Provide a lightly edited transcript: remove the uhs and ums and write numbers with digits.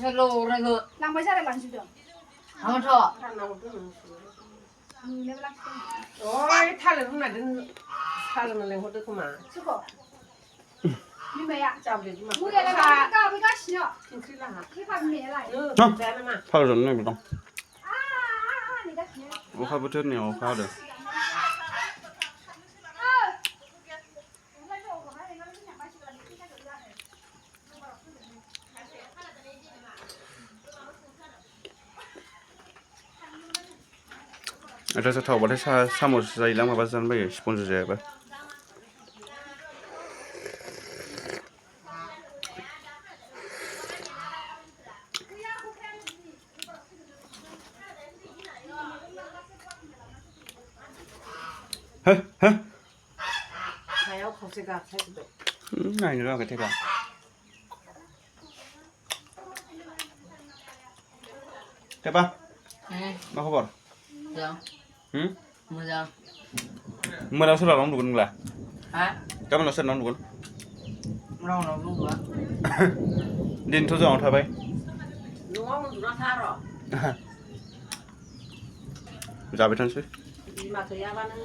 seluruh itu. Lang ba siya lang siya. Kamu tahu? ท่านเอาตัวนึง Ni ne lang siya. โอ้ยท่านเลยพุ่นน่ะดึงท่านเลยมันเลยคนดึกเข้ามา Suko. Ni ba ya? จับเลยมา Mu ya la ka bi ka shi. กินคือละหะ Ki fa me la. แซ่บมา 파를 줬네 보통. Ni da shi. 뭐 하부터네 파를. 그래서 다 원래 사무실 일하면 봐서는 뭐 스폰서 제가. hả ใช้เอาเขาสิกะใช้สิ này nữa cái thế nào thế ba nó không bỏ Mưa mưa đâu sẽ là nóng đủ là hả? cái nó sẽ nóng đủ Rau nó luôn quá. điên thôi rồi thôi bay ลุงว่ามันรอท่าหรอ ra bên thân chứ มาตัวยาบ้านนึง